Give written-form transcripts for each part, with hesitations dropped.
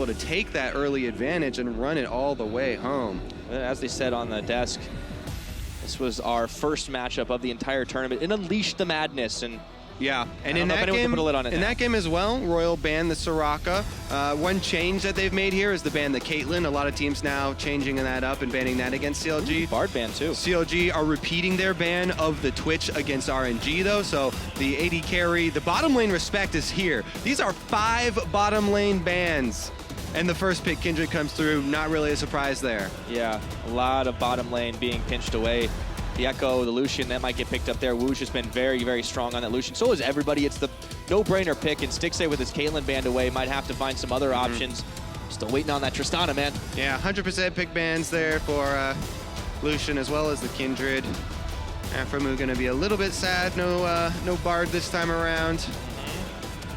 to take that early advantage and run it all the way home. As they said on the desk, this was our first matchup of the entire tournament. It unleashed the madness, and yeah, and in that game as well, Royal banned the Soraka. One change that they've made here is the ban the Caitlyn. A lot of teams now changing that up and banning that against CLG. Ooh, Bard ban too. CLG are repeating their ban of the Twitch against RNG though, so the AD carry, the bottom lane respect is here. These are 5 bottom lane bans. And the first pick, Kindred, comes through. Not really a surprise there. Yeah, a lot of bottom lane being pinched away. The Ekko, the Lucian, that might get picked up there. wuxx has been very, very strong on that Lucian. So is everybody. It's the no-brainer pick. And Stixxay with his Caitlyn banned away might have to find some other options. Still waiting on that Tristana, man. Yeah, 100% pick bans there for Lucian as well as the Kindred. Aphromoo going to be a little bit sad. No Bard this time around.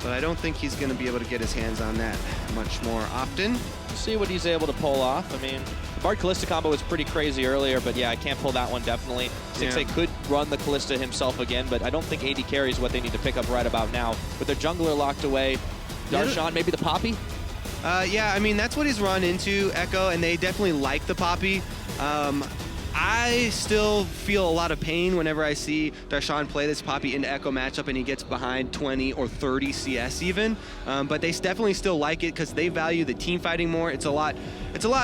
But I don't think he's going to be able to get his hands on that much more often. See what he's able to pull off. I mean, the Bard Kalista combo was pretty crazy earlier, but yeah, I can't pull that one definitely. Stixxay could run the Kalista himself again, but I don't think AD carry is what they need to pick up right about now. With their jungler locked away, Darshan, maybe the Poppy? Yeah, I mean, that's what he's run into, Ekko, and they definitely like the Poppy. I still feel a lot of pain whenever I see Darshan play this Poppy into Ekko matchup and he gets behind 20 or 30 CS even. But they definitely still like it because they value the team fighting more. It's a lot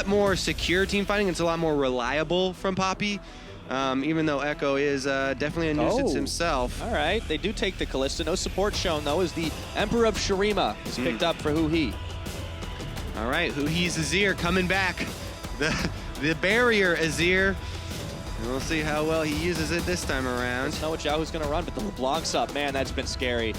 more secure team fighting. It's a lot more reliable from Poppy. Even though Ekko is definitely a nuisance himself. All right, they do take the Kalista. No support shown though as the Emperor of Shurima is picked up for HuHi. All right, HuHi's Azir coming back. The barrier Azir. And we'll see how well he uses it this time around. I don't know what xiaohu's going to run, but the LeBlanc's up. Man, that's been scary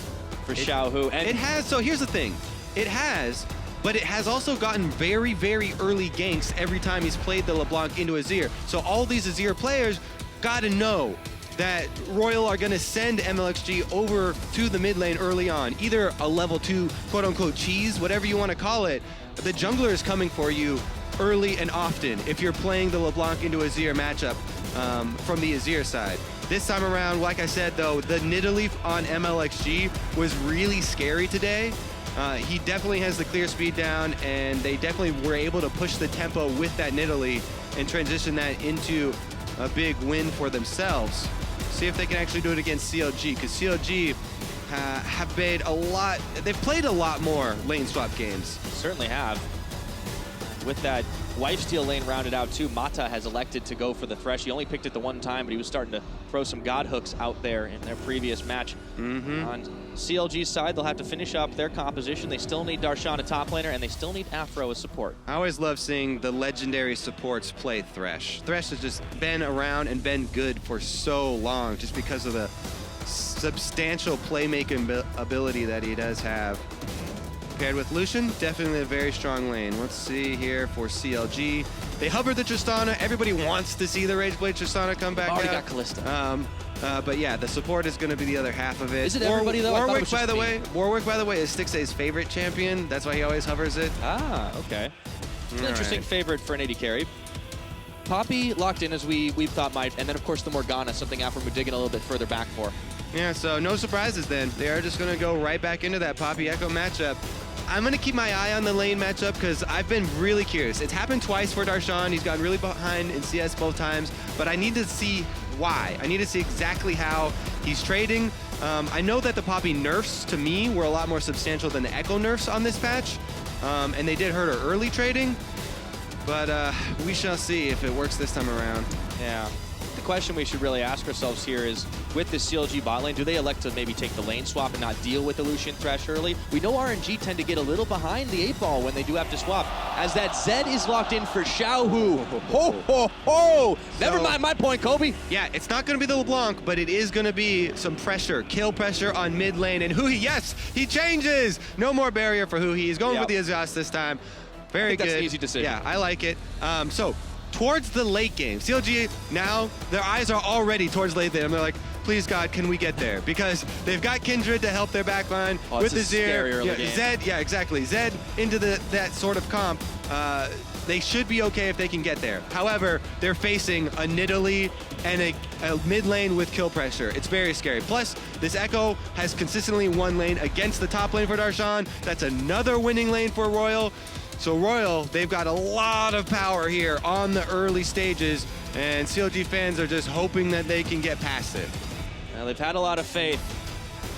for xiaohu. And it has, so here's the thing. It has, but it has also gotten very, very early ganks every time he's played the LeBlanc into Azir. So all these Azir players got to know that Royal are going to send mlxg over to the mid lane early on. Either a level 2 quote-unquote cheese, whatever you want to call it. The jungler is coming for you early and often if you're playing the LeBlanc into Azir matchup. From the Azir side. This time around, like I said though, the Nidalee on mlxg was really scary today. He definitely has the clear speed down, and they definitely were able to push the tempo with that Nidalee and transition that into a big win for themselves. See if they can actually do it against CLG, because CLG have made a lot, they've played a lot more lane swap games. Certainly have. With that Lifesteal lane rounded out too, Mata has elected to go for the Thresh. He only picked it the one time, but he was starting to throw some God hooks out there in their previous match. On CLG's side, they'll have to finish up their composition. They still need Darshan a top laner, and they still need Aphro as support. I always love seeing the legendary supports play Thresh. Thresh has just been around and been good for so long just because of the substantial playmaking ability that he does have. Paired with Lucian, definitely a very strong lane. Let's see here for CLG. They hovered the Tristana. Everybody wants to see the Rageblade Tristana come back Already out. got Kalista. But yeah, the support is going to be the other half of it. Is it everybody though? Warwick, by the way, is Stixxay's favorite champion. That's why he always hovers it. Ah, okay. It's an interesting favorite for an AD carry. Poppy locked in as we've thought might, and then of course the Morgana, something Aphromoo digging a little bit further back for. Yeah, so no surprises then. They are just going to go right back into that Poppy Ekko matchup. I'm going to keep my eye on the lane matchup because I've been really curious. It's happened twice for Darshan. He's gotten really behind in CS both times, but I need to see why. I need to see exactly how he's trading. I know that the Poppy nerfs, to me, were a lot more substantial than the Ekko nerfs on this patch, and they did hurt her early trading, but we shall see if it works this time around. Yeah. The question we should really ask ourselves here is, with this CLG bot lane, do they elect to maybe take the lane swap and not deal with the Lucian Thresh early? We know RNG tend to get a little behind the 8-ball when they do have to swap, as that Zed is locked in for xiaohu. Ho, ho, ho! Never mind my point, Kobe. Yeah, it's not going to be the LeBlanc, but it is going to be some pressure, kill pressure on mid lane. And HuHi, yes, he changes! No more barrier for HuHi. He's going with the Azir this time. Very good. That's an easy decision. Yeah, I like it. So, towards the late game, CLG now, their eyes are already towards late game. They're like, please God, can we get there? Because they've got Kindred to help their backline with Azir. Zed, yeah, exactly. Zed into that sort of comp. They should be okay if they can get there. However, they're facing a Nidalee and a mid lane with kill pressure. It's very scary. Plus, this Ekko has consistently won lane against the top lane for Darshan. That's another winning lane for Royal. So Royal, they've got a lot of power here on the early stages, and CLG fans are just hoping that they can get past it. Well, they've had a lot of faith,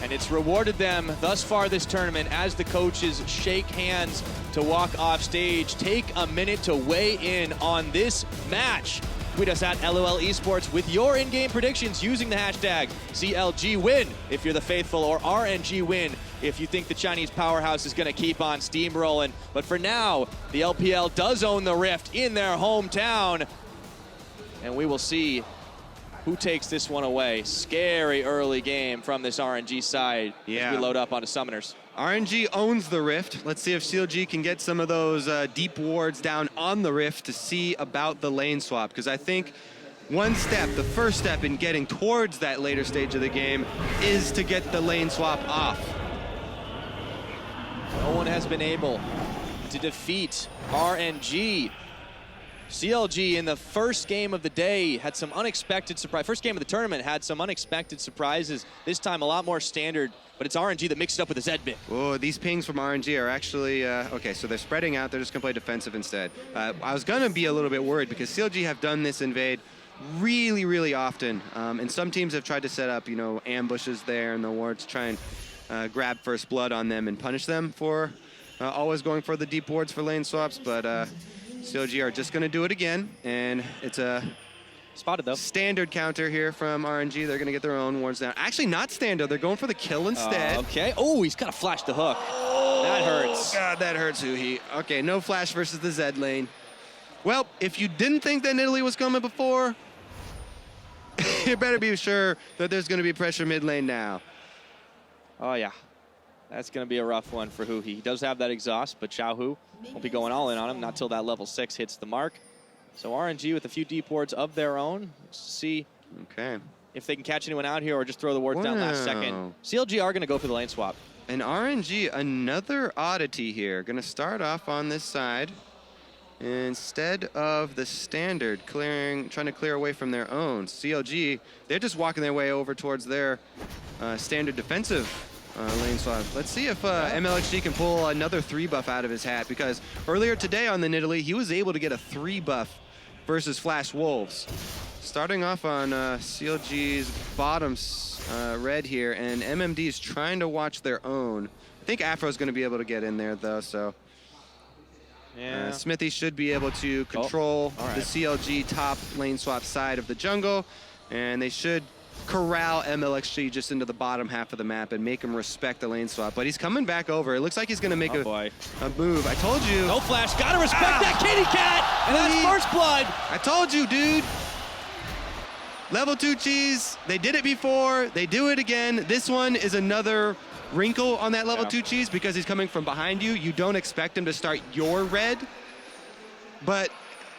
and it's rewarded them thus far this tournament as the coaches shake hands to walk off stage. Take a minute to weigh in on this match. Tweet us at LOL Esports with your in-game predictions using the hashtag CLGWin if you're the faithful, or RNGWin if you think the Chinese powerhouse is going to keep on steamrolling. But for now, the LPL does own the Rift in their hometown, and we will see who takes this one away. Scary early game from this RNG side as we load up onto Summoners. RNG owns the Rift. Let's see if CLG can get some of those deep wards down on the Rift to see about the lane swap. Because I think one step, the first step in getting towards that later stage of the game is to get the lane swap off. No one has been able to defeat RNG. CLG in the first game of the day had some unexpected surprise. First game of the tournament had some unexpected surprises. This time a lot more standard, but it's RNG that mixed it up with a Zedbit. Oh, these pings from RNG are actually, okay, so they're spreading out. They're just gonna play defensive instead. I was gonna be a little bit worried because CLG have done this invade really, really often. And some teams have tried to set up, you know, ambushes there in the wards, try and grab first blood on them and punish them for always going for the deep wards for lane swaps, but CLG are just going to do it again, and it's a spotted though standard counter here from RNG. They're going to get their own wards down. Actually, not standard. They're going for the kill instead. Okay. Oh, he's got to flash the hook. Oh, that hurts. God, that hurts, HuHi. Okay, no flash versus the Zed lane. Well, if you didn't think that Nidalee was coming before, you better be sure that there's going to be pressure mid lane now. Oh, yeah. That's going to be a rough one for HuHi. He does have that exhaust, but xiaohu won't be going all in on him, not till that level 6 hits the mark. So RNG with a few deep wards of their own. Let's see if they can catch anyone out here or just throw the wards down last second. CLG are going to go for the lane swap. And RNG, another oddity here. Going to start off on this side. Instead of the standard trying to clear away from their own, CLG, they're just walking their way over towards their standard defensive lane swap. Let's see if mlxg can pull another 3 buff out of his hat, because earlier today on the Nidalee, he was able to get a 3 buff versus Flash Wolves. Starting off on CLG's bottom red here, and MMD is trying to watch their own. I think Afro's going to be able to get in there, though, so Xmithie should be able to control the CLG top lane swap side of the jungle, and they should corral mlxg just into the bottom half of the map and make him respect the lane swap. But he's coming back over. It looks like he's going to make a move. I told you. No flash. Got to respect that kitty cat. And that's first blood. I told you, dude. Level 2 cheese. They did it before. They do it again. This one is another wrinkle on that level 2 cheese because he's coming from behind you. You don't expect him to start your red. But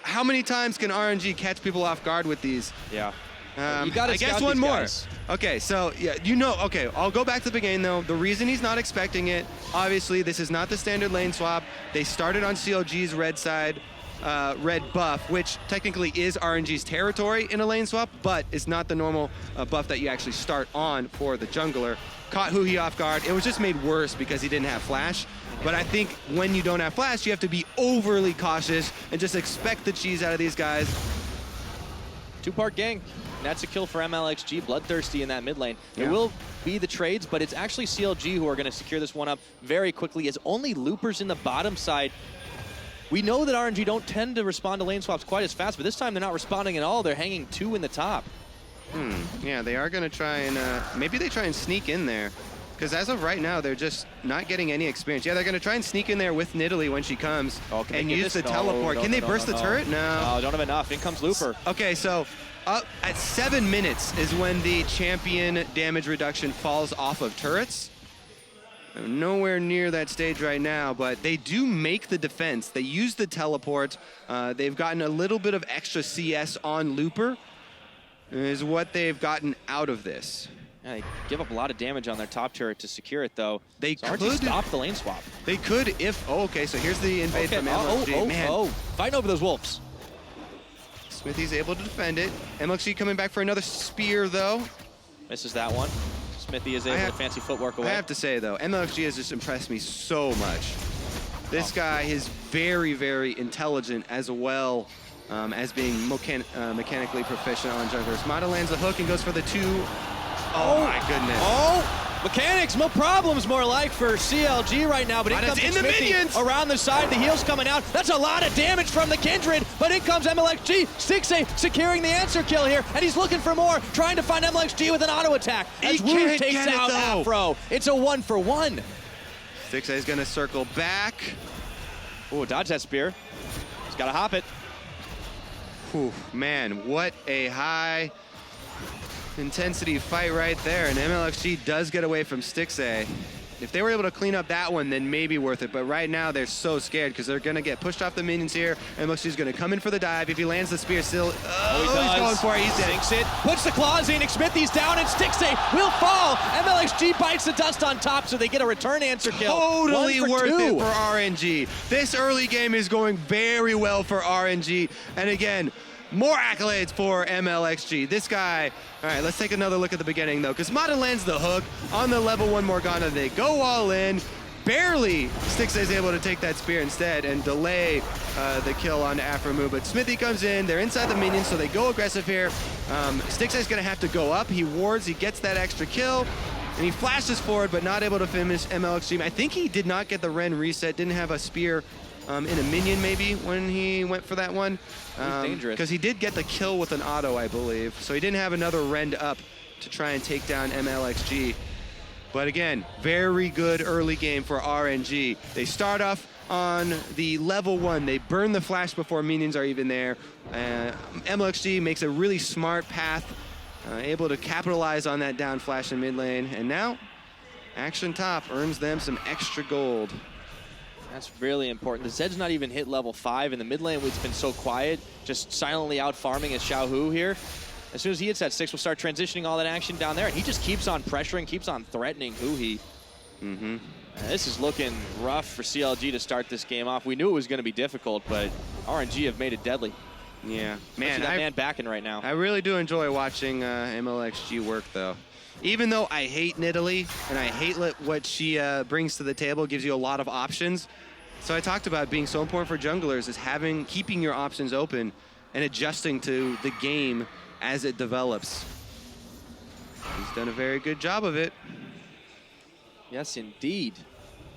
how many times can RNG catch people off guard with these? Yeah. I guess one more. Okay, so yeah, you know, okay, I'll go back to the beginning though. The reason he's not expecting it, obviously this is not the standard lane swap. They started on CLG's red side, red buff, which technically is RNG's territory in a lane swap, but it's not the normal buff that you actually start on for the jungler. Caught HuHi off guard. It was just made worse because he didn't have flash. But I think when you don't have flash, you have to be overly cautious and just expect the cheese out of these guys. 2-part gang. That's a kill for mlxg, bloodthirsty in that mid lane. It will be the trades, but it's actually CLG who are going to secure this one up very quickly, as only loopers in the bottom side. We know that RNG don't tend to respond to lane swaps quite as fast, but this time they're not responding at all. They're hanging 2 in the top. Yeah, they are going to try and, maybe they try and sneak in there. Because as of right now, they're just not getting any experience. Yeah, they're going to try and sneak in there with Nidalee when she comes and use the teleport. Can they burst the turret? No. Don't have enough. In comes Looper. Okay, so at 7 minutes is when the champion damage reduction falls off of turrets. They're nowhere near that stage right now, but they do make the defense. They use the teleport. They've gotten a little bit of extra CS on Looper, is what they've gotten out of this. Yeah, they give up a lot of damage on their top turret to secure it, though. They could stop the lane swap. They could if... Oh, okay, so here's the invade from mlxg. Fighting over those wolves. Xmithie's able to defend it. mlxg coming back for another spear, though. Misses that one. Xmithie is able to fancy footwork away. I have to say, though, mlxg has just impressed me so much. This guy is very, very intelligent as well as being mechanically proficient on junglers. Mata lands a hook and goes for the 2. Oh my goodness. Oh! Mechanics, no problems more like for CLG right now, but in comes in the minions around the side, the heal's coming out. That's a lot of damage from the Kindred, but in comes mlxg. Stixxay securing the answer kill here, and he's looking for more, trying to find mlxg with an auto attack. As wuxx takes out Aphro. It's a 1-for-1. Stixxay's gonna circle back. Oh, dodge that spear. He's gotta hop it. Whew, man, what a high intensity fight right there, and mlxg does get away from Stixxay. If they were able to clean up that one, then maybe worth it, but right now they're so scared because they're gonna get pushed off the minions here. mlxg's gonna come in for the dive. If he lands the spear still, he's going for it, he's dead. Sinks it, puts the claws in, Xmithie's down, and Stixxay will fall. mlxg bites the dust on top, so they get a return answer kill. Totally worth it for RNG. This early game is going very well for RNG, and again, more accolades for mlxg. This guy, all right, let's take another look at the beginning though, because Mata lands the hook on the level 1 Morgana. They go all in. Barely Stixxay's able to take that spear instead and delay the kill on Aphromoo, but Xmithie comes in. They're inside the minions, so they go aggressive here. Stixxay's gonna have to go up. He wards, he gets that extra kill, and he flashes forward, but not able to finish mlxg. I think he did not get the Ren reset, didn't have a spear in a minion maybe when he went for that one. Dangerous. Because he did get the kill with an auto, I believe. So he didn't have another rend up to try and take down mlxg. But again, very good early game for RNG. They start off on the level 1. They burn the flash before minions are even there. mlxg makes a really smart path, able to capitalize on that down flash in mid lane. And now, Action Top earns them some extra gold. That's really important. The Zed's not even hit level 5. In the mid lane, it's been so quiet, just silently out farming as xiaohu here. As soon as he hits that 6, we'll start transitioning all that action down there, and he just keeps on pressuring, keeps on threatening HuHi. This is looking rough for CLG to start this game off. We knew it was going to be difficult, but RNG have made it deadly. Yeah, man, that man backing right now. I really do enjoy watching mlxg work, though. Even though I hate Nidalee and I hate what she brings to the table, gives you a lot of options. So I talked about being so important for junglers is keeping your options open and adjusting to the game as it develops. He's done a very good job of it. Yes, indeed.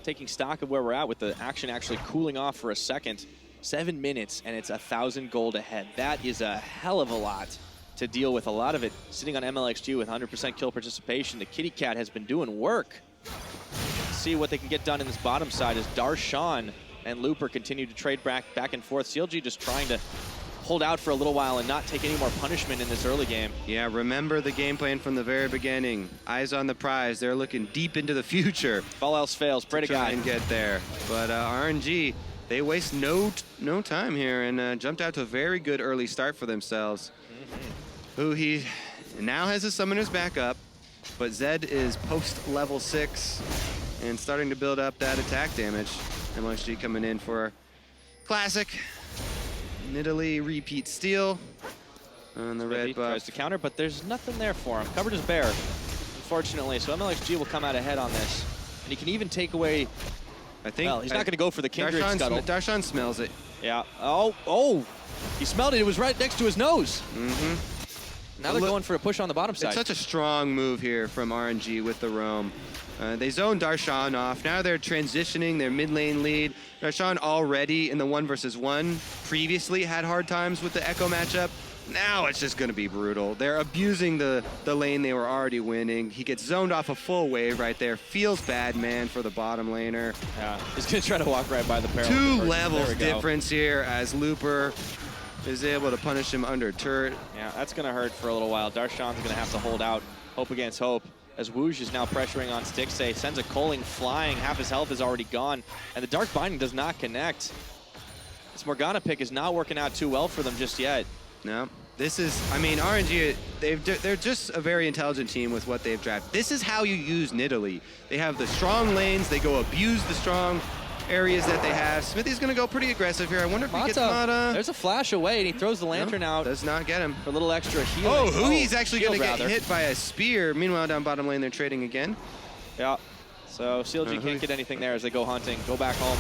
Taking stock of where we're at with the action actually cooling off for a second. 7 minutes and it's 1,000 gold ahead. That is a hell of a lot to deal with. A lot of it sitting on mlxg with 100% kill participation. The kitty cat has been doing work. Let's see what they can get done in this bottom side as Darshan and Looper continue to trade back and forth. CLG just trying to hold out for a little while and not take any more punishment in this early game. Yeah, remember the game plan from the very beginning. Eyes on the prize. They're looking deep into the future. If all else fails, pray to God. And get there. But RNG, they waste no time here and jumped out to a very good early start for themselves. HuHi now has his summoners back up, but Zed is post level 6 and starting to build up that attack damage. mlxg coming in for classic Nidalee repeat steal on the red buff. Tries to counter, but there's nothing there for him. Covered is bare, unfortunately. So mlxg will come out ahead on this, and he can even take away. I think. Well, he's not going to go for the Kindred scuttle. Darshan smells it. Yeah. Oh! He smelled it. It was right next to his nose. Now they're going for a push on the bottom side. It's such a strong move here from RNG with the roam. They zone Darshan off. Now they're transitioning their mid lane lead. Darshan already in the 1v1 previously had hard times with the Ekko matchup. Now it's just going to be brutal. They're abusing the lane they were already winning. He gets zoned off a full wave right there. Feels bad, man, for the bottom laner. Yeah, he's going to try to walk right by the peril. 2 levels difference here as Looper is able to punish him under turret. Yeah, that's going to hurt for a little while. Darshan's going to have to hold out. Hope against hope. As wuxx is now pressuring on Stixxay. Sends a culling flying. Half his health is already gone. And the Dark Binding does not connect. This Morgana pick is not working out too well for them just yet. No. This is, I mean, RNG, they're just a very intelligent team with what they've drafted. This is how you use Nidalee. They have the strong lanes. They go abuse the strong areas that they have. Xmithie's going to go pretty aggressive here. I wonder if he gets Mata. There's a flash away, and he throws the lantern out. Does not get him. For a little extra healing. Oh, HuHi's actually going to get hit by a spear. Meanwhile, down bottom lane, they're trading again. Yeah. So CLG can't get anything there as they go hunting. Go back home.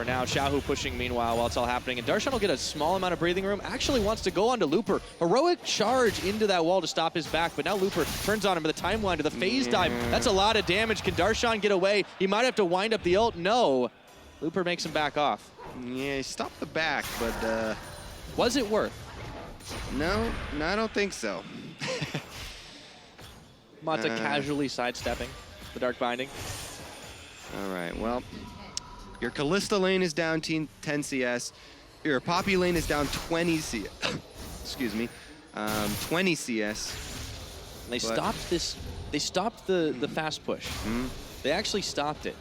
for now. xiaohu pushing meanwhile while it's all happening. And Darshan will get a small amount of breathing room. Actually wants to go onto Looper. Heroic charge into that wall to stop his back. But now Looper turns on him with the time wind to the phase dive. That's a lot of damage. Can Darshan get away? He might have to wind up the ult. No. Looper makes him back off. Yeah, he stopped the back, but... Was it worth? No, I don't think so. Mata casually sidestepping the Dark Binding. All right, well, your Kalista lane is down 10 CS. Your Poppy lane is down 20 CS. Excuse me, 20 CS. They stopped this. They stopped the fast push. They actually stopped it,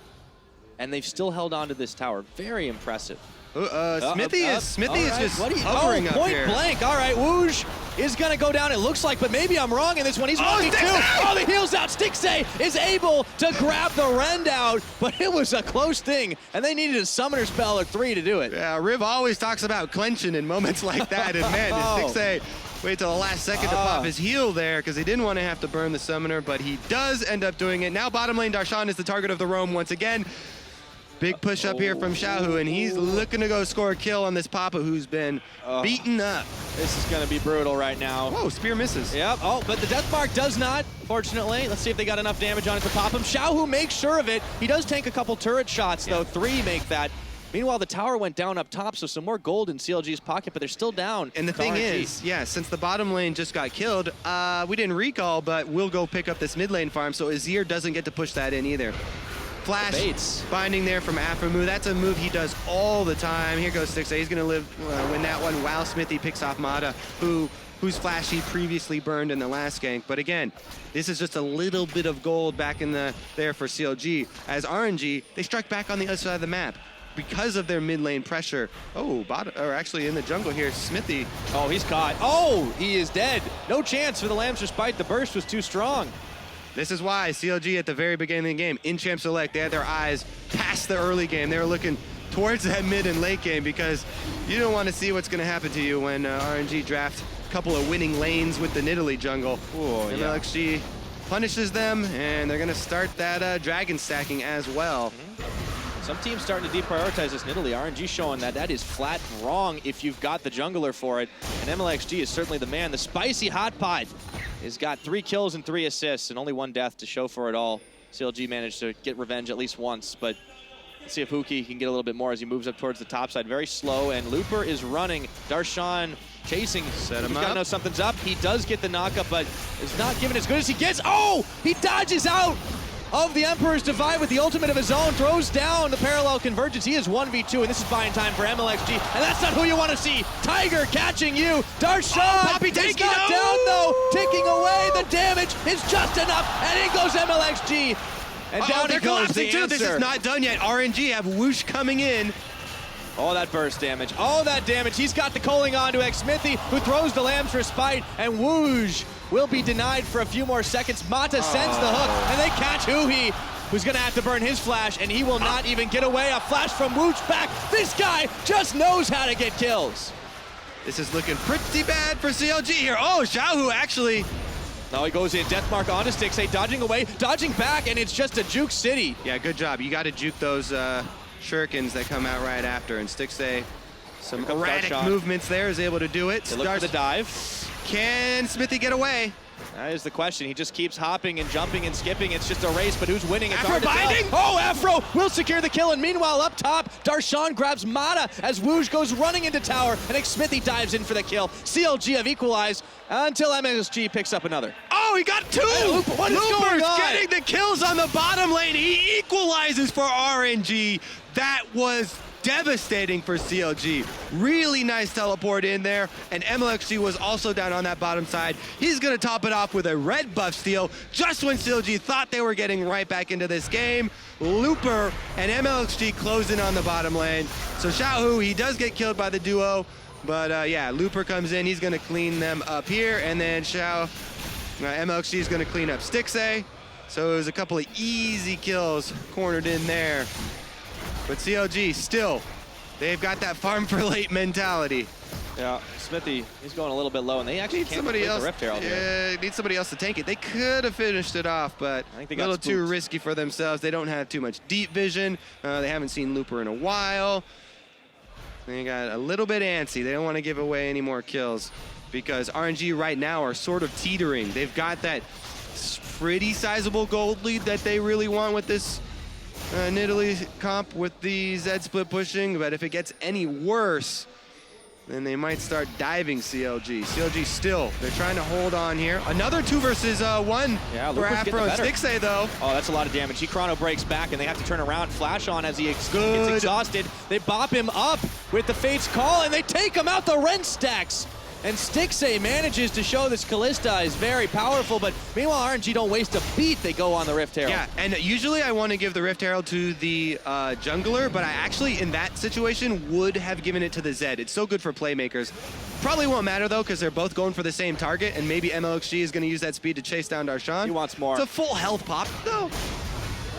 and they've still held on to this tower. Very impressive. Xmithie is just hovering up point here. blank. All right, wuxx is going to go down, it looks like, but maybe I'm wrong in this one. He's 1v2. Oh, the heal's out. Stixxay is able to grab the rend out, but it was a close thing, and they needed a summoner spell or 3 to do it. Yeah, Riv always talks about clenching in moments like that, and man, Stixxay wait till the last second to pop his heal there because he didn't want to have to burn the summoner, but he does end up doing it. Now bottom lane, Darshan is the target of the roam once again. Big push up here from xiaohu, and he's looking to go score a kill on this Papa who's been beaten up. This is going to be brutal right now. Whoa, spear misses. Yep, but the death mark does not, fortunately. Let's see if they got enough damage on it to pop him. xiaohu makes sure of it. He does tank a couple turret shots, though. 3 make that. Meanwhile, the tower went down up top, so some more gold in CLG's pocket, but they're still down. And the thing is, yeah, since the bottom lane just got killed, we didn't recall, but we'll go pick up this mid lane farm, so Azir doesn't get to push that in either. Flash binding there from Aphromoo. That's a move he does all the time. Here goes Stixxay. He's going to win that one while Xmithie picks off Mata, whose flash he previously burned in the last gank. But again, this is just a little bit of gold back in there for CLG. As RNG, they struck back on the other side of the map because of their mid lane pressure. Oh, actually in the jungle here, Xmithie. Oh, he's caught. Oh, he is dead. No chance for the Lambs despite the burst was too strong. This is why CLG at the very beginning of the game, in Champ Select, they had their eyes past the early game. They were looking towards that mid and late game because you don't want to see what's going to happen to you when RNG draft a couple of winning lanes with the Nidalee jungle. Ooh, mlxg punishes them, and they're going to start that dragon stacking as well. Some teams starting to deprioritize this Nidalee. RNG showing that is flat wrong if you've got the jungler for it. And mlxg is certainly the man. The spicy hot pot has got 3 kills and 3 assists and only 1 death to show for it all. CLG managed to get revenge at least once, but let's see if HuHi can get a little bit more as he moves up towards the top side. Very slow, and Looper is running. Darshan chasing. Set him He's up. got to know something's up. He does get the knockup, but is not giving as good as he gets. Oh! He dodges out of the Emperor's Divide with the ultimate of his own, throws down the parallel convergence. He is 1v2, and this is buying time for mlxg, and that's not who you want to see. Tiger catching you. Darshan Poppy is taking not down, though. Ticking away. The damage is just enough, and in goes mlxg. And down he goes the answer. This is not done yet. RNG have wuxx coming in. Oh, that burst damage. Oh, that damage. He's got the calling on to Xmithie, who throws the Lamb's Respite, and wuxx will be denied for a few more seconds. Mata sends the hook, and they catch HuHi, who's going to have to burn his flash, and he will not even get away. A flash from wuxx back. This guy just knows how to get kills. This is looking pretty bad for CLG here. Oh, xiaohu actually. Now he goes in, death mark onto Stixxay, dodging away, dodging back, and it's just a juke city. Yeah, good job. You got to juke those shurikens that come out right after, and Stixxay, some erratic movements there, is able to do it. They look for the dive. Can Xmithie get away? That is the question. He just keeps hopping and jumping and skipping. It's just a race, but who's winning? It's hard to binding? tell. Oh, Aphro will secure the kill, and meanwhile up top, Darshan grabs Mata as wuxx goes running into tower, and Xmithie dives in for the kill. CLG have equalized until mlxg picks up another. Oh, he got 2! What is going on? Getting the kills on the bottom lane. He equalizes for RNG. That was devastating for CLG. Really nice teleport in there, and mlxg was also down on that bottom side. He's gonna top it off with a red buff steal just when CLG thought they were getting right back into this game. Looper and mlxg close in on the bottom lane. So xiaohu, he does get killed by the duo, but yeah, Looper comes in, he's gonna clean them up here, and then mlxg is gonna clean up Stixxay. So it was a couple of easy kills cornered in there. But CLG still, they've got that farm for late mentality. Yeah, Xmithie, he's going a little bit low, and they actually can't complete the Rift Herald here. Yeah, need somebody else to tank it. They could have finished it off, but I think they a got little too spooked. risky for themselves. They don't have too much deep vision. They haven't seen Looper in a while. They got a little bit antsy. They don't want to give away any more kills because RNG right now are sort of teetering. They've got that pretty sizable gold lead that they really want with this Nidalee comp with the Zed split pushing, but if it gets any worse, then they might start diving CLG. CLG still, they're trying to hold on here. Another 2 versus 1 for Aphromoo and Stixxay though. Oh, that's a lot of damage. He chrono breaks back and they have to turn around, flash on as he gets exhausted. They bop him up with the Fate's Call and they take him out the rent stacks. And Stixxay manages to show this Kalista is very powerful, but meanwhile RNG don't waste a beat, they go on the Rift Herald. Yeah, and usually I want to give the Rift Herald to the jungler, but I actually, in that situation, would have given it to the Zed. It's so good for playmakers. Probably won't matter though, because they're both going for the same target, and maybe mlxg is going to use that speed to chase down Darshan. He wants more. It's a full health pop though.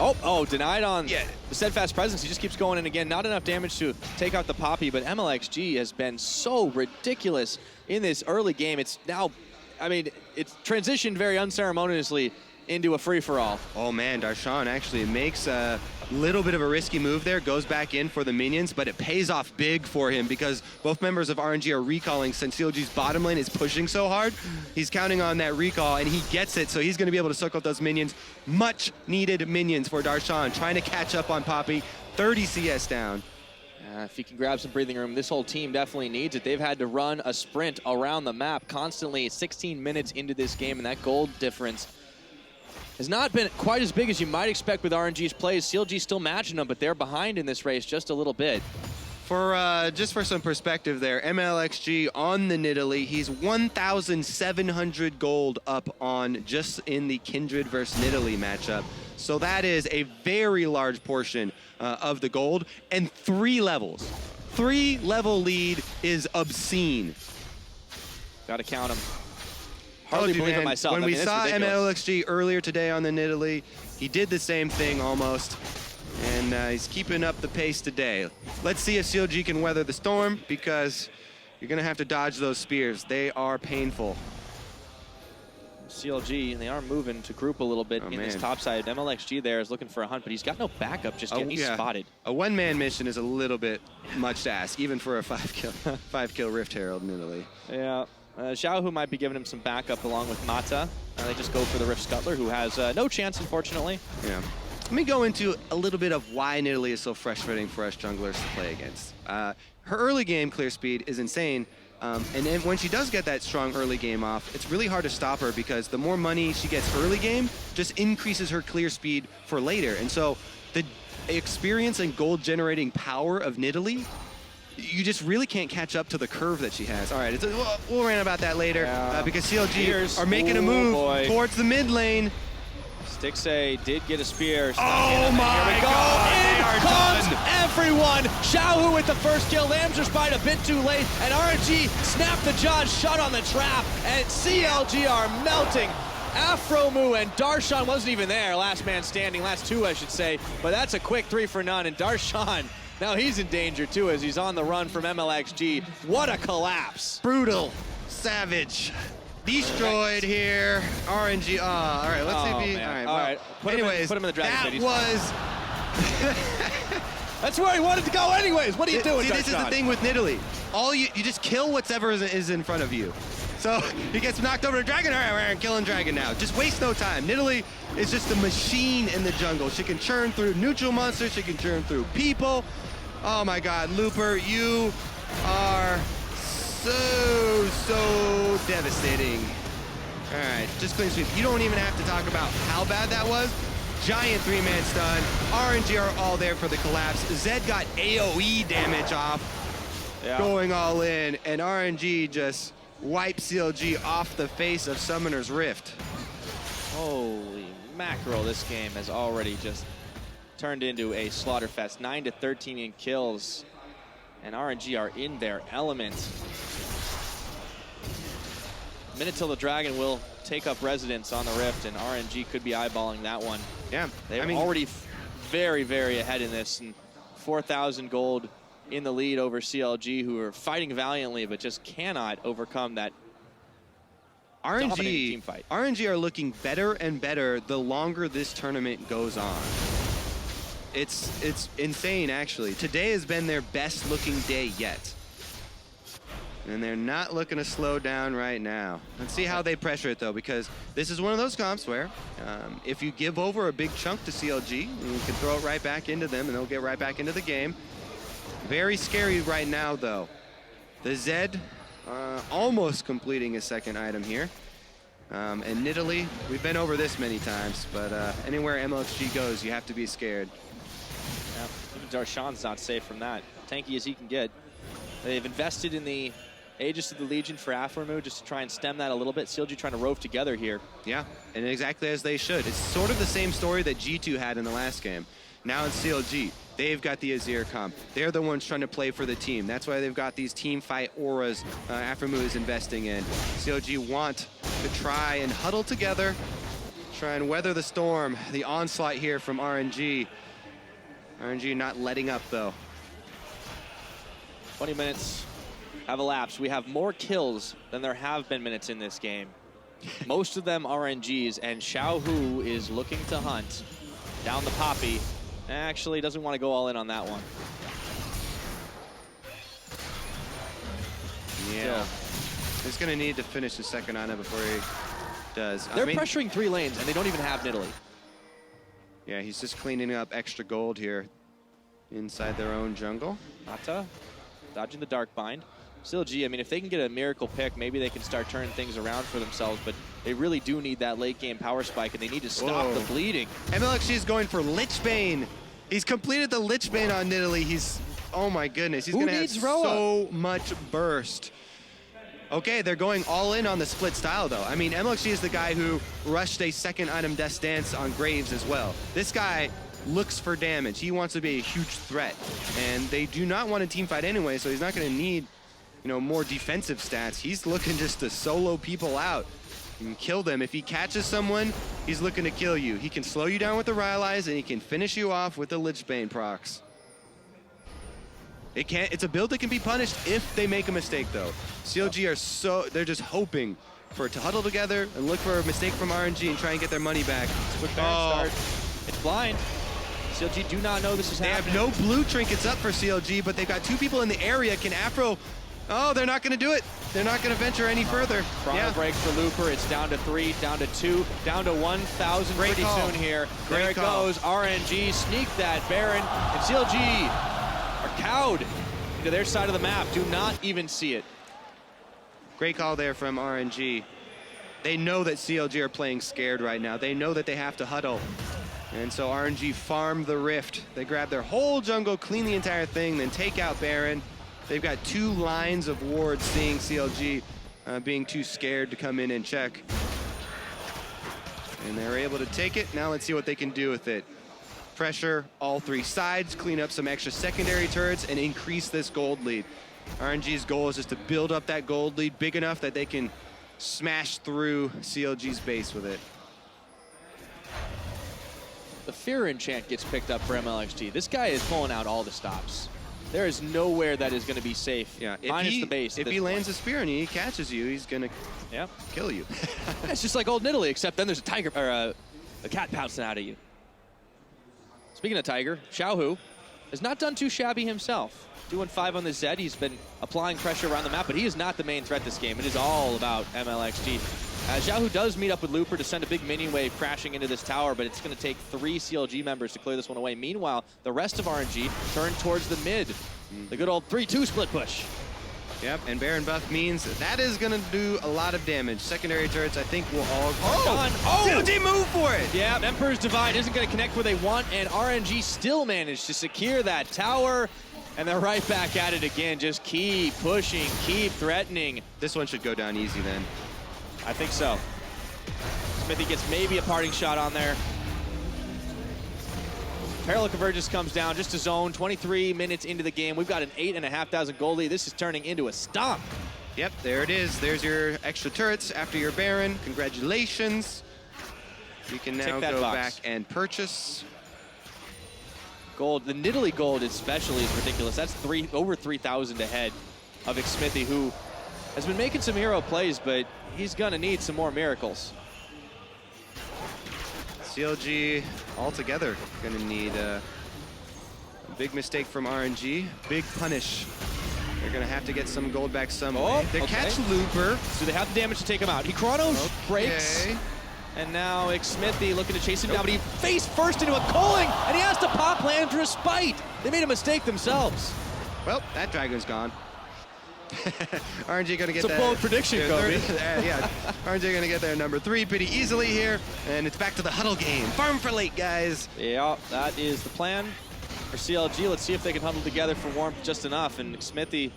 Oh, denied on the steadfast presence. He just keeps going in again. Not enough damage to take out the Poppy, but mlxg has been so ridiculous in this early game. It's now, I mean, it's transitioned very unceremoniously into a free-for-all. Oh man, Darshan actually makes a little bit of a risky move there, goes back in for the minions, but it pays off big for him because both members of RNG are recalling since CLG's bottom lane is pushing so hard. He's counting on that recall and he gets it, so he's gonna be able to circle up those minions. Much needed minions for Darshan, trying to catch up on Poppy, 30 CS down. If he can grab some breathing room, this whole team definitely needs it. They've had to run a sprint around the map constantly 16 minutes into this game, and that gold difference has not been quite as big as you might expect with RNG's plays. CLG still matching them, but they're behind in this race just a little bit. For just for some perspective there, mlxg on the Nidalee, he's 1,700 gold up on just in the Kindred versus Nidalee matchup. So that is a very large portion of the gold, and 3 levels. 3-level lead is obscene. Gotta count them. Hardly believe it myself. When we saw ridiculous. mlxg earlier today on the Nidalee, he did the same thing almost. And he's keeping up the pace today. Let's see if CLG can weather the storm, because you're gonna have to dodge those spears. They are painful. CLG, and they are moving to group a little bit in this top side. mlxg there is looking for a hunt, but he's got no backup just yet. He's spotted. A one-man mission is a little bit much to ask, even for a 5-kill Rift Herald Nidalee. Yeah. xiaohu might be giving him some backup along with Mata. They just go for the Rift Scuttler, who has no chance, unfortunately. Yeah. Let me go into a little bit of why Nidalee is so frustrating for us junglers to play against. Her early game clear speed is insane, and then when she does get that strong early game off, it's really hard to stop her because the more money she gets early game just increases her clear speed for later. And so the experience and gold generating power of Nidalee, you just really can't catch up to the curve that she has. All right, we'll rant about that later because CLG are making a move towards the mid lane. Stixxay did get a spear. Oh my God! In comes everyone! xiaohu with the first kill. Lambs are spied a bit too late, and RNG snapped the jaws shut on the trap, and CLG are melting. Aphromoo and Darshan wasn't even there. Last man standing, last 2 I should say, but that's a quick 3 for none, and Darshan, now he's in danger too as he's on the run from mlxg. What a collapse. Brutal, savage. Destroyed here. RNG. All right, let's see if he. Man. All right. Put him in the dragon pit. Was. That's where he wanted to go anyways. What are you doing, See, this is the thing with Nidalee. You just kill whatever is in front of you. So he gets knocked over to Dragon. All right, we're killing Dragon now. Just waste no time. Nidalee is just a machine in the jungle. She can churn through neutral monsters. She can churn through people. Oh my God, Looper, you are so devastating. All right, just clean sweep. You don't even have to talk about how bad that was. Giant 3-man stun. RNG are all there for the collapse. Zed got AoE damage off, going all in, and RNG just wipes CLG off the face of Summoner's Rift. Holy mackerel, this game has already just turned into a slaughterfest. 9-13 in kills, and RNG are in their element. Minute till the Dragon will take up residence on the Rift, and RNG could be eyeballing that one. Yeah, They're already very, very ahead in this, and 4,000 gold in the lead over CLG, who are fighting valiantly, but just cannot overcome that dominating team fight. RNG are looking better and better the longer this tournament goes on. It's insane, actually. Today has been their best looking day yet. And they're not looking to slow down right now. Let's see how they pressure it, though, because this is one of those comps where if you give over a big chunk to CLG, you can throw it right back into them, and they'll get right back into the game. Very scary right now, though. The Zed almost completing his second item here. And Nidalee, we've been over this many times, but anywhere mlxg goes, you have to be scared. Yeah, even Darshan's not safe from that. Tanky as he can get. They've invested in the Aegis of the Legion for Aphromoo just to try and stem that a little bit. CLG trying to rove together here. Yeah, and exactly as they should. It's sort of the same story that G2 had in the last game. Now it's CLG. They've got the Azir comp. They're the ones trying to play for the team. That's why they've got these team fight auras Aphromoo is investing in. CLG want to try and huddle together, try and weather the storm. The onslaught here from RNG. RNG not letting up, though. 20 minutes have elapsed. We have more kills than there have been minutes in this game. Most of them RNGs, and xiaohu is looking to hunt down the Poppy. Actually doesn't want to go all in on that one. Yeah. He's going to need to finish the second item before he does. They're pressuring 3 lanes, and they don't even have Nidalee. Yeah, he's just cleaning up extra gold here inside their own jungle. Mata dodging the Dark Bind. CLG, I mean, if they can get a miracle pick, maybe they can start turning things around for themselves, but they really do need that late game power spike, and they need to stop the bleeding. mlxg is going for Lichbane. He's completed the Lichbane on Nidalee. He's, oh my goodness, he's going to have so much burst. Okay, they're going all in on the split style, though. I mean, mlxg is the guy who rushed a second item Death's Dance on Graves as well. This guy looks for damage. He wants to be a huge threat, and they do not want a team fight anyway, so he's not going to need, you know, more defensive stats. He's looking just to solo people out and kill them. If he catches someone, he's looking to kill you. He can slow you down with the Rylai's, and he can finish you off with the Lichbane procs. It's a build that can be punished if they make a mistake, though. CLG they're just hoping for it to huddle together and look for a mistake from RNG and try and get their money back. Quick start. It's blind. CLG do not know this is happening. They have no blue trinkets up for CLG, but they've got 2 people in the area. Can Aphro... Oh, they're not going to do it. They're not going to venture any further. Chrono break for Looper. It's down to 3, down to 2, down to 1,000 pretty soon here. There it goes. RNG sneak that Baron, and CLG are cowed into their side of the map. Do not even see it. Great call there from RNG. They know that CLG are playing scared right now. They know that they have to huddle. And so RNG farm the Rift. They grab their whole jungle, clean the entire thing, then take out Baron. They've got 2 lines of wards, seeing CLG being too scared to come in and check. And they're able to take it. Now let's see what they can do with it. Pressure all 3 sides, clean up some extra secondary turrets, and increase this gold lead. RNG's goal is just to build up that gold lead big enough that they can smash through CLG's base with it. The Fear Enchant gets picked up for mlxg. This guy is pulling out all the stops. There is nowhere that is going to be safe. Yeah, minus the base. If he lands a spear and he catches you, he's going to kill you. It's just like old Nidalee, except then there's a tiger or a cat pouncing out at you. Speaking of tiger, xiaohu has not done too shabby himself. Doing 5 on the Zed. He's been applying pressure around the map, but he is not the main threat this game. It is all about mlxg. xiaohu does meet up with Looper to send a big mini wave crashing into this tower, but it's going to take 3 CLG members to clear this one away. Meanwhile, the rest of RNG turn towards the mid. The good old 3-2 split push. Yep, and Baron buff means that is going to do a lot of damage. Secondary turrets, I think, will all... CLG move for it! Yeah, Emperor's Divine isn't going to connect where they want, and RNG still managed to secure that tower. And they're right back at it again. Just keep pushing, keep threatening. This one should go down easy then. I think so. Xmithie gets maybe a parting shot on there. Parallel Convergence comes down just to zone. 23 minutes into the game. We've got an 8,500 gold lead. This is turning into a stomp. Yep, there it is. There's your extra turrets after your Baron. Congratulations. You can now go back and purchase. gold. The Nidalee gold especially is ridiculous. That's over 3,000 ahead of Xmithie, who has been making some hero plays, but he's gonna need some more miracles. CLG altogether gonna need a big mistake from RNG, big punish. They're gonna have to get some gold back some way. They catch Looper. So they have the damage to take him out. He chrono breaks. And now Xmithie looking to chase him down, but he face first into a culling, and he has to pop land for a spite. They made a mistake themselves. Well, that dragon's gone. RNG gonna get that. It's a bold prediction, Kobe. Yeah, RNG gonna get their number 3 pretty easily here, and it's back to the huddle game. Farm for late, guys. Yeah, that is the plan for CLG. Let's see if they can huddle together for warmth just enough, and Xmithie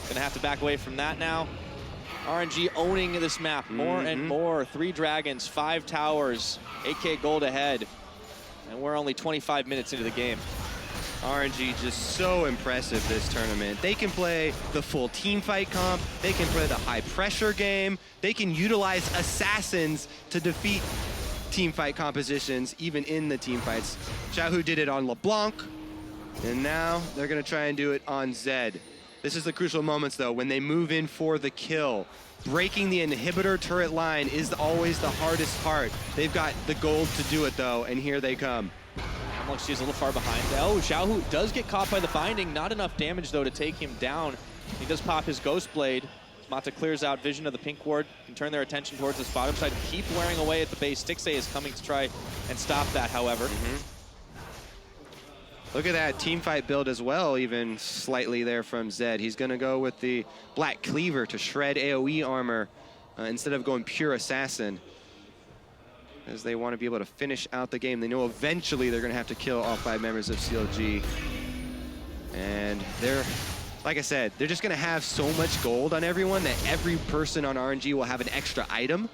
gonna have to back away from that now. RNG owning this map more and more. 3 dragons, 5 towers, 8K gold ahead, and we're only 25 minutes into the game. RNG just so impressive this tournament. They can play the full team fight comp. They can play the high pressure game. They can utilize assassins to defeat team fight compositions, even in the team fights. xiaohu did it on LeBlanc, and now they're gonna try and do it on Zed. This is the crucial moments though, when they move in for the kill. Breaking the inhibitor turret line is always the hardest part. They've got the gold to do it though, and here they come. mlxg is a little far behind. Oh, xiaohu does get caught by the binding. Not enough damage, though, to take him down. He does pop his Ghost Blade. Mata clears out vision of the pink ward, can turn their attention towards this bottom side, keep wearing away at the base. Stixxay is coming to try and stop that, however. Look at that team fight build as well, even slightly there from Zed. He's gonna go with the Black Cleaver to shred AoE armor instead of going pure assassin, as they want to be able to finish out the game. They know eventually they're going to have to kill all 5 members of CLG. And they're, like I said, they're just going to have so much gold on everyone that every person on RNG will have an extra item.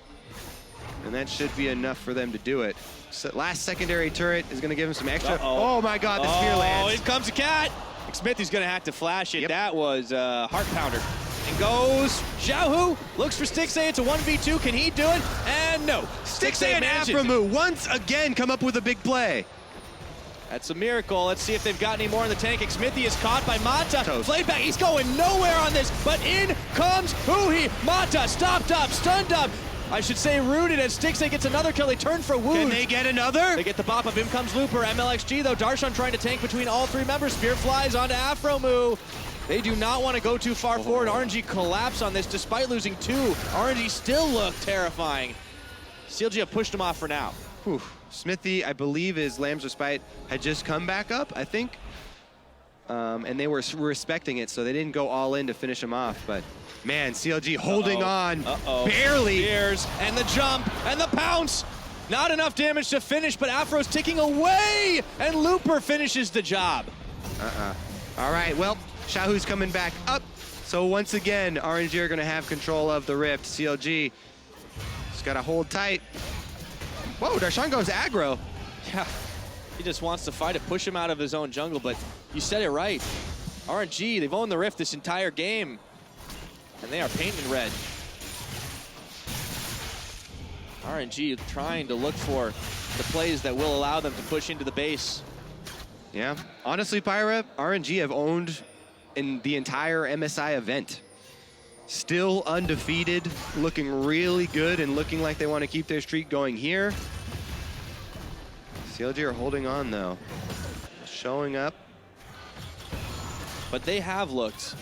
And that should be enough for them to do it. So last secondary turret is going to give him some extra. Oh my God, the spear lands. Oh, in comes the cat. Xmithie's going to have to flash it. That was a heart pounder. And goes xiaohu, looks for Stixxay. It's a 1v2. Can he do it? And no. Stixxay and Aphromoo once again come up with a big play. That's a miracle. Let's see if they've got any more in the tank. Xmithie is caught by Mata. Toast. Played back. He's going nowhere on this, but in comes HuHi. Mata stopped up, stunned up. I should say rooted as Stixxay gets another kill. They turn for wuxx. Can they get another? They get the bop up. In comes Looper. mlxg though. Darshan trying to tank between all 3 members. Spear flies onto Aphromoo. They do not want to go too far forward. RNG collapse on this despite losing 2. RNG still look terrifying. CLG have pushed him off for now. Whew. Xmithie, I believe his Lamb's Respite had just come back up, I think. And they were respecting it, so they didn't go all in to finish him off. But man, CLG holding on, barely. Spears, and the jump, and the pounce. Not enough damage to finish, but Afro's ticking away, and Looper finishes the job. All right, well, xiaohu's coming back up. So once again, RNG are gonna have control of the Rift. CLG just gotta hold tight. Whoa, Darshan goes aggro. Yeah, he just wants to fight it, push him out of his own jungle, but you said it right. RNG, they've owned the Rift this entire game, and they are painted red. RNG trying to look for the plays that will allow them to push into the base. Yeah, honestly, Pyra, RNG have owned in the entire MSI event. Still undefeated, looking really good and looking like they want to keep their streak going here. CLG are holding on though. Showing up. But they have looked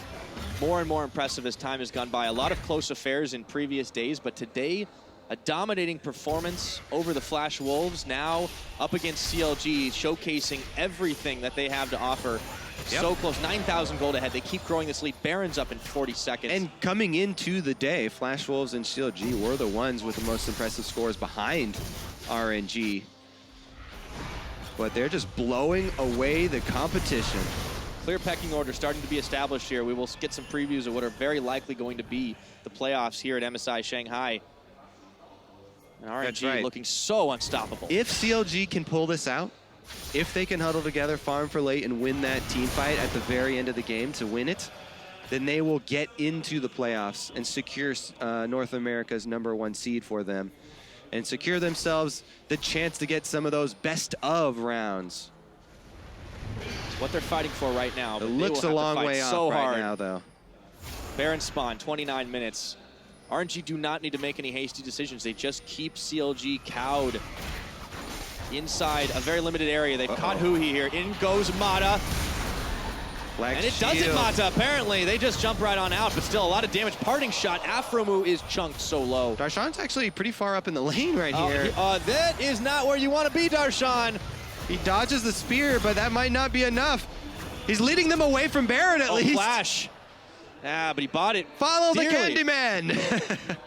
more and more impressive as time has gone by. A lot of close affairs in previous days, but today, a dominating performance over the Flash Wolves, now up against CLG, showcasing everything that they have to offer. Yep. So close, 9,000 gold ahead. They keep growing this lead. Baron's up in 40 seconds. And coming into the day, Flash Wolves and CLG were the ones with the most impressive scores behind RNG. But they're just blowing away the competition. Clear pecking order starting to be established here. We will get some previews of what are very likely going to be the playoffs here at MSI Shanghai. And RNG looking so unstoppable. If CLG can pull this out, if they can huddle together, farm for late, and win that team fight at the very end of the game to win it, then they will get into the playoffs and secure North America's #1 seed for them and secure themselves the chance to get some of those best of rounds. what they're fighting for right now. It looks a long way off so right hard now, though. Baron spawn, 29 minutes. RNG do not need to make any hasty decisions. They just keep CLG cowed inside a very limited area. They've caught HuHi here. In goes Mata. And it doesn't Mata, apparently. They just jump right on out, but still a lot of damage. Parting shot. Aphromoo is chunked so low. Darshan's actually pretty far up in the lane right here. That is not where you want to be, Darshan. He dodges the spear, but that might not be enough. He's leading them away from Baron at least. Flash. Ah, but he bought it. Follow dearly. the Candyman.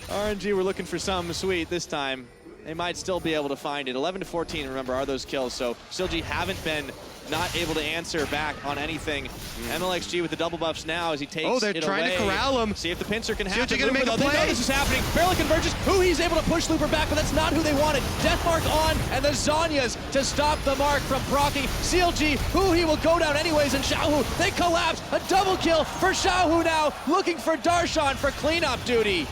RNG were looking for something sweet this time. They might still be able to find it. 11 to 14, remember, are those kills. So CLG haven't been not able to answer back on anything. mlxg with the double buffs now as he takes it away. Oh, they're trying to corral him. See if the pincer can happen. CLG gonna make a play. They know this is happening. Barely converges. HuHi's able to push Looper back, but that's not who they wanted. Death Mark on, and the Zhonya's to stop the mark from proccing. CLG, HuHi will go down anyways, and xiaohu, they collapse. A double kill for xiaohu now, looking for Darshan for cleanup duty.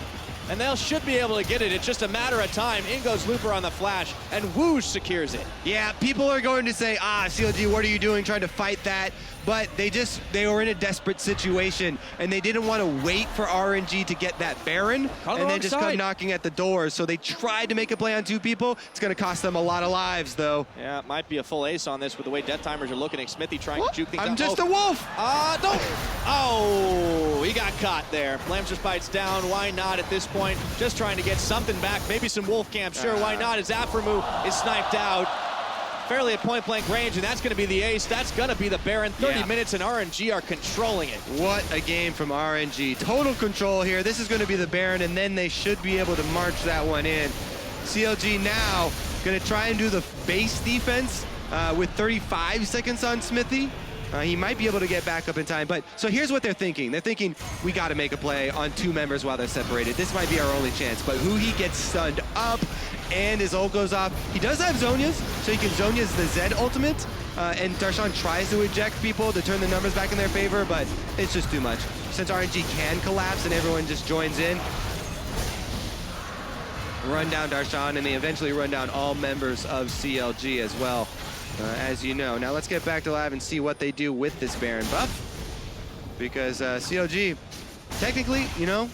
And they should be able to get it. It's just a matter of time. In goes Looper on the flash, and wuxx secures it. Yeah, people are going to say, CLG, what are you doing trying to fight that? But they were in a desperate situation, and they didn't want to wait for RNG to get that Baron, and then just come knocking at the door. So they tried to make a play on two people. It's going to cost them a lot of lives, though. Yeah, it might be a full ace on this with the way death timers are looking. Xmithie trying to juke things out. I'm just a wolf. Don't. Oh, he got caught there. Flames just bites down. Why not at this point? Just trying to get something back. Maybe some wolf camp. Sure, why not? As Aphromoo is sniped out. Fairly at point-blank range, and that's going to be the ace. That's going to be the Baron. 30 minutes, and RNG are controlling it. What a game from RNG. Total control here. This is going to be the Baron, and then they should be able to march that one in. CLG now going to try and do the base defense with 35 seconds on Xmithie. He might be able to get back up in time, but so here's what they're thinking. They're thinking, we got to make a play on two members while they're separated. This might be our only chance, but HuHi gets stunned up, and his ult goes off. He does have Zhonya's, so he can Zhonya's the Zed ultimate, and Darshan tries to eject people to turn the numbers back in their favor, but it's just too much. Since RNG can collapse and everyone just joins in, run down Darshan, and they eventually run down all members of CLG as well. As you know. Now let's get back to live and see what they do with this Baron buff. Because CLG, technically, you know,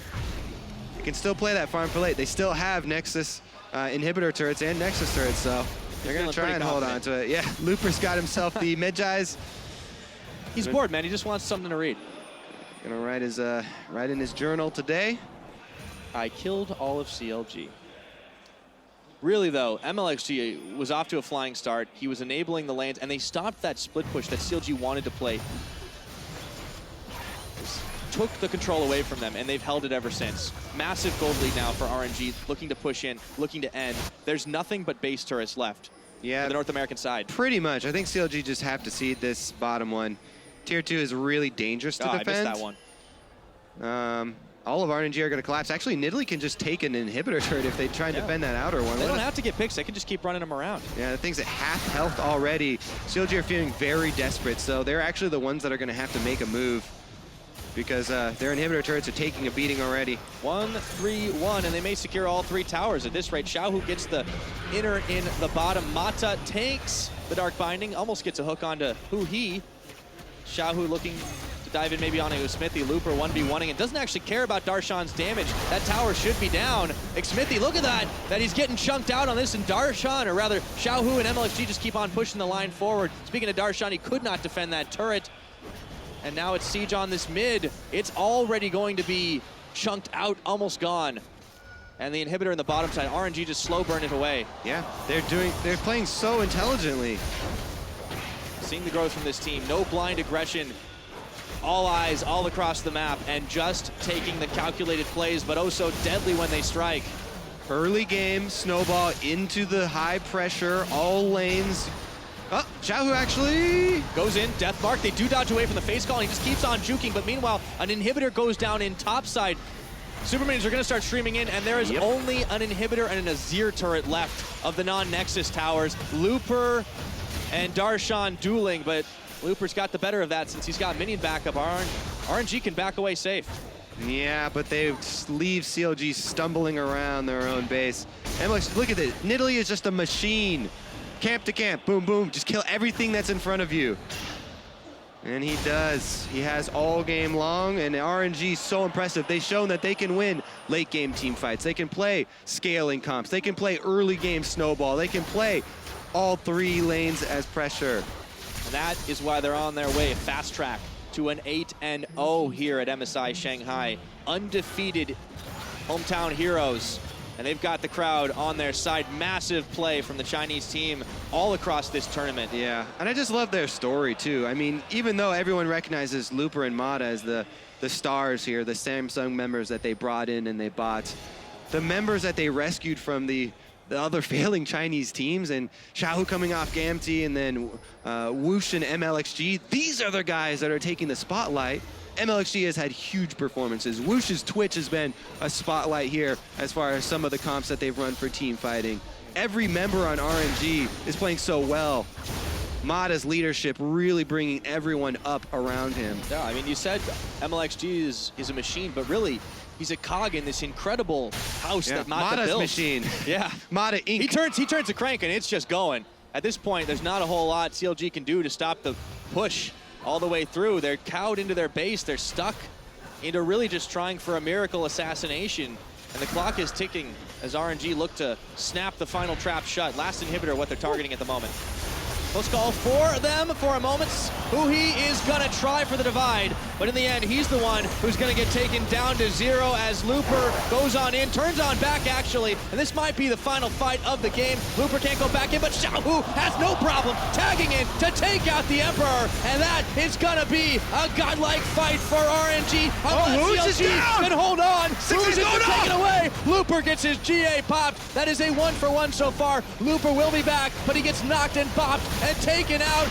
you can still play that farm for late. They still have Nexus inhibitor turrets and Nexus turrets, so they're going to try and hold on to it. Yeah, Looper's got himself the Medjai's. He's bored, man. He just wants something to read. Gonna write in his journal today. I killed all of CLG. Really, though, mlxg was off to a flying start. He was enabling the lanes, and they stopped that split push that CLG wanted to play. Took the control away from them, and they've held it ever since. Massive gold lead now for RNG, looking to push in, looking to end. There's nothing but base turrets left on the North American side. Pretty much. I think CLG just have to seed this bottom one. Tier 2 is really dangerous to defend. I missed that one. All of RNG are going to collapse. Actually, Nidalee can just take an inhibitor turret if they try and defend that outer one. They don't have to get picks. They can just keep running them around. Yeah, the thing's at half health already. CLG are feeling very desperate, so they're actually the ones that are going to have to make a move because their inhibitor turrets are taking a beating already. 1-3-1, and they may secure all three towers at this rate. xiaohu gets the inner in the bottom. Mata takes the Dark Binding, almost gets a hook onto HuHi. xiaohu looking to dive in maybe on a Xmithie. Looper 1v1ing and doesn't actually care about Darshan's damage. That tower should be down. Xmithie, look at that he's getting chunked out on this, and Darshan, or rather xiaohu and mlxg just keep on pushing the line forward. Speaking of Darshan, he could not defend that turret. And now it's siege on this mid. It's already going to be chunked out, almost gone. And the inhibitor in the bottom side, RNG just slow burn it away. Yeah, they're playing so intelligently. Seeing the growth from this team, no blind aggression. All eyes all across the map, and just taking the calculated plays, but oh so deadly when they strike. Early game, snowball into the high pressure, all lanes. Oh, xiaohu actually goes in, death mark. They do dodge away from the face call, and he just keeps on juking, but meanwhile, an inhibitor goes down in topside. Superminions are going to start streaming in, and there is only an inhibitor and an Azir turret left of the non-Nexus towers. Looper and Darshan dueling, but Looper's got the better of that since he's got minion backup. RNG can back away safe. Yeah, but they leave CLG stumbling around their own base. And look at this, Nidalee is just a machine. camp to camp, boom, boom, just kill everything that's in front of you. And he does. He has all game long, and RNG is so impressive. They've shown that they can win late game team fights. They can play scaling comps. They can play early game snowball. They can play all 3 lanes as pressure. And that is why they're on their way, fast track to an 8-0 here at MSI Shanghai. Undefeated hometown heroes. And they've got the crowd on their side. Massive play from the Chinese team all across this tournament. Yeah, and I just love their story too. I mean, even though everyone recognizes Looper and Mata as the stars here, the Samsung members that they brought in and they bought, the members that they rescued from the other failing Chinese teams, and xiaohu coming off Gamti, and then wuxx and mlxg, these are the guys that are taking the spotlight. mlxg has had huge performances. wuxx's Twitch has been a spotlight here as far as some of the comps that they've run for team fighting. Every member on RNG is playing so well. Mata's leadership really bringing everyone up around him. Yeah, I mean, you said mlxg is a machine, but really, he's a cog in this incredible house that Mata Mata's built. machine. Yeah. Mata Inc. He turns a crank and it's just going. At this point, there's not a whole lot CLG can do to stop the push all the way through. They're cowed into their base. They're stuck into really just trying for a miracle assassination. And the clock is ticking as RNG look to snap the final trap shut. Last inhibitor, what they're targeting at the moment. Close call for them for a moment. HuHi is gonna try for the divide, but in the end, he's the one who's gonna get taken down to 0 as Looper goes on in, turns on back actually, and this might be the final fight of the game. Looper can't go back in, but xiaohu has no problem tagging in to take out the Emperor, and that is gonna be a godlike fight for RNG. wuxx is down! Can hold on. Stixxay Wuxx is going taken off! away. Looper gets his GA popped. That is a 1-for-1 so far. Looper will be back, but he gets knocked and popped and taken out.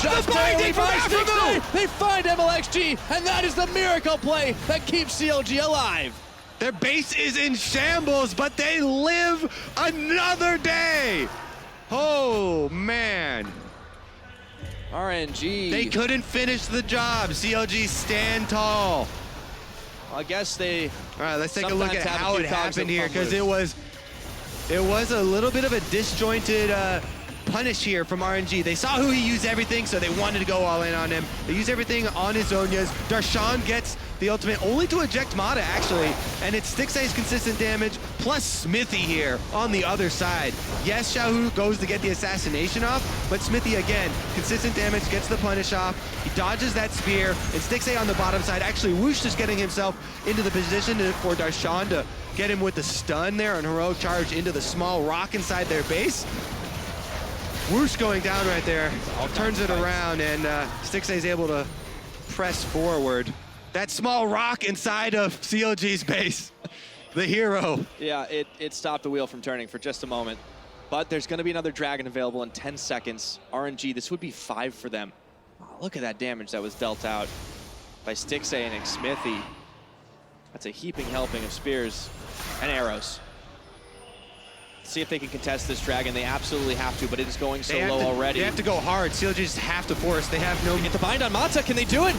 Just binding from Aphromoo! They find mlxg, and that is the miracle play that keeps CLG alive. Their base is in shambles, but they live another day. Oh, man. RNG. They couldn't finish the job. CLG stand tall. I guess they... All right, let's take a look at sometimes have how a it few cogs happened that here, come because it was a little bit of a disjointed punish here from RNG. They saw who he used everything, so they wanted to go all in on him. They used everything on his Zhonya's. Darshan gets the ultimate only to eject Mata, actually, and it's Stixxay's consistent damage plus Xmithie here on the other side. Yes, xiaohu goes to get the assassination off, but Xmithie, again, consistent damage, gets the punish off. He dodges that spear, and Stixxay on the bottom side. Actually, wuxx just getting himself into the position for Darshan to get him with the stun there on heroic charge into the small rock inside their base. wuxx going down right there, turns it around, and Stixxay's able to press forward. That small rock inside of CLG's base, the hero. Yeah, it stopped the wheel from turning for just a moment. But there's going to be another dragon available in 10 seconds. RNG, this would be 5 for them. Oh, look at that damage that was dealt out by Stixxay and Xmithie. That's a heaping helping of spears and arrows. See if they can contest this dragon. They absolutely have to, but it is going so low already. They have to go hard. CLG just have to force. They have no... Get the bind on Mata. Can they do it?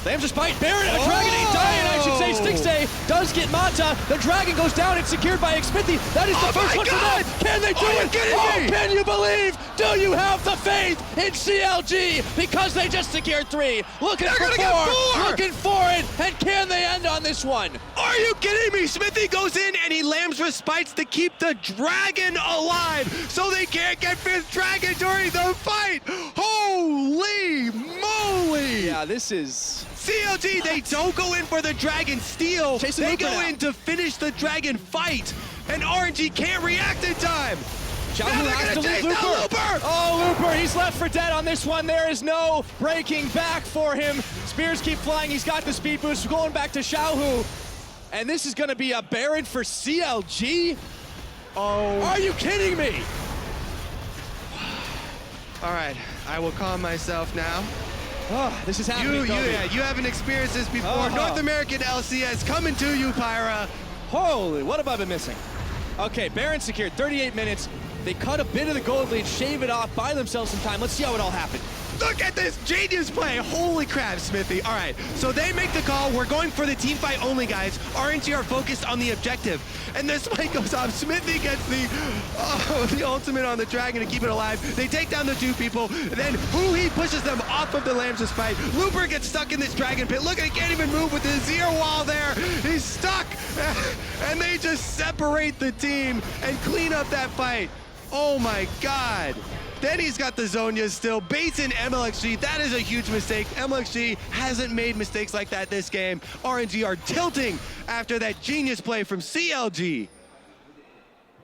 They have just bite Baron and a dragon ain't dying, I should say. Stixxay does get Mata. The dragon goes down. It's secured by Xmithie. That is the first one for them. Can they do it? Can you believe? Do you have the faith in CLG? Because they just secured 3. Looking for 4. Looking for it. And can they end on this one? Are you kidding me? Xmithie goes in and he lambs for spites to keep the dragon alive so they can't get 5th dragon during the fight. Holy moly. Yeah, this is... CLG, they don't go in for the dragon steal. They go in to finish the dragon fight. And RNG can't react in time. xiaohu has to leave Looper. Oh, Looper, he's left for dead on this one. There is no breaking back for him. Spears keep flying. He's got the speed boost going back to xiaohu. And this is going to be a Baron for CLG? Oh. Are you kidding me? All right, I will calm myself now. Oh, this is happening, you haven't experienced this before. North American LCS coming to you, Pyra. Holy, what have I been missing? Okay, Baron secured 38 minutes. They cut a bit of the gold lead, shave it off, buy themselves some time. Let's see how it all happened. Look at this genius play. Holy crap, Xmithie. All right, so they make the call. We're going for the team fight only, guys. RNG are focused on the objective. And this fight goes off. Xmithie gets the ultimate on the dragon to keep it alive. They take down the 2 people. Then HuHi pushes them off of the Lambs' fight. Looper gets stuck in this dragon pit. Look, he can't even move with the Azir wall there. He's stuck. And they just separate the team and clean up that fight. Oh my God. Then he's got the Zhonya's still. Baits in mlxg. That is a huge mistake. mlxg hasn't made mistakes like that this game. RNG are tilting after that genius play from CLG.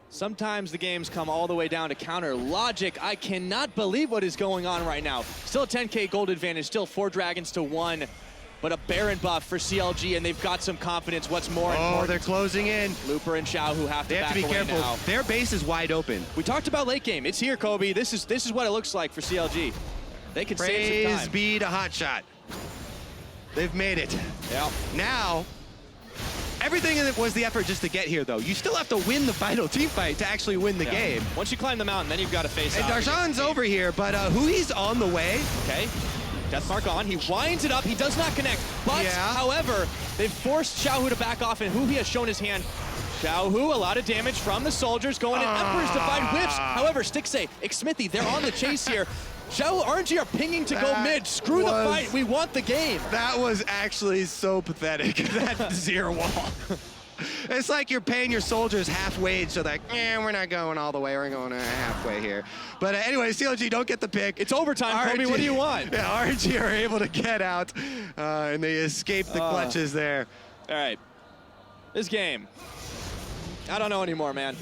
Sometimes the games come all the way down to counter logic. I cannot believe what is going on right now. Still a 10K gold advantage, still 4 dragons to 1. But a Baron buff for CLG, and they've got some confidence. What's more important? They're closing in. Looper and xiaohu have to back away now. They have to be careful. Their base is wide open. We talked about late game. It's here, Kobe. This is what it looks like for CLG. They can save some time. Praise be to Hotshot. They've made it. Yeah. Now, everything was the effort just to get here, though. You still have to win the final team fight to actually win the game. Once you climb the mountain, then you've got to face And Darshan's over here, but HuHi's on the way. Okay. Death Mark on, he winds it up, he does not connect, but however, they've forced xiaohu to back off, and HuHi has shown his hand. xiaohu, a lot of damage from the soldiers, going in Emperors to find whiffs. However, Stixxay, Xmithie, they're on the chase here. xiaohu, RNG are pinging to go mid. Screw the fight, we want the game. That was actually so pathetic, that Azir wall. It's like you're paying your soldiers half wage, so like, we're not going all the way, we're going halfway here. But anyway, CLG don't get the pick. It's overtime, Kobe, what do you want? Yeah, RNG are able to get out, and they escape the clutches there. All right, this game, I don't know anymore, man.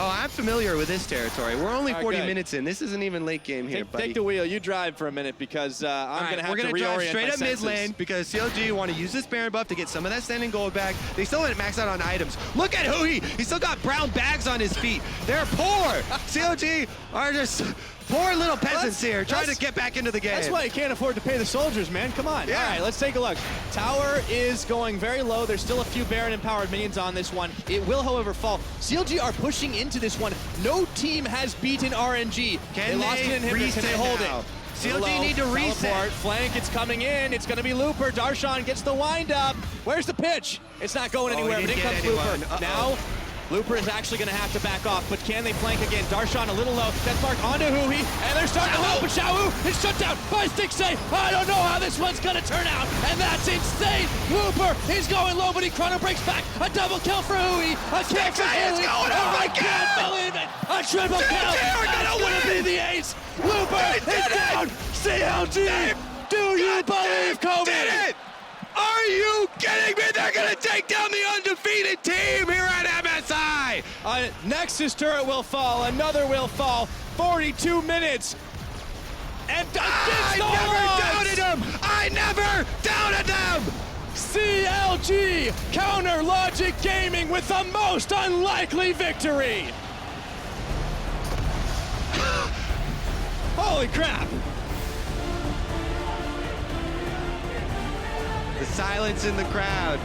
Oh, I'm familiar with this territory. We're only 40 minutes in. This isn't even late game here, buddy. Take the wheel. You drive for a minute because I'm going to have to reorient my senses. We're going to drive straight up mid lane because CLG want to use this Baron buff to get some of that standing gold back. They still didn't max out on items. Look at HuHi. He's still got brown bags on his feet. They're poor. CLG are just poor little peasants here trying to get back into the game. That's why you can't afford to pay the soldiers, man. Come on. Yeah. All right, let's take a look. Tower is going very low. There's still a few Baron-empowered minions on this one. It will, however, fall. CLG are pushing into this one. No team has beaten RNG. They lost an inhibitor. Can they hold it? CLG need to reset. Teleport. Flank, it's coming in. It's going to be Looper. Darshan gets the wind up. Where's the pitch? It's not going anywhere, but in comes Looper. Now, Looper is actually going to have to back off, but can they flank again? Darshan a little low. Death Mark onto HuHi, and they're starting to help, but xiaohu is shut down by Stixxay. I don't know how this one's going to turn out, and that's insane. Looper, he's going low, but he chrono breaks back. A double kill for HuHi. A kill for HuHi. I can't believe it. A triple kill. That's going to be the ace. Looper is down. CLG, do you believe, Kobe? Are you kidding me? They're going to take down the undefeated team here at MSI. Nexus turret will fall. Another will fall. 42 minutes. And I never doubted them. I never doubted them. CLG, Counter Logic Gaming with the most unlikely victory. Holy crap. The silence in the crowd.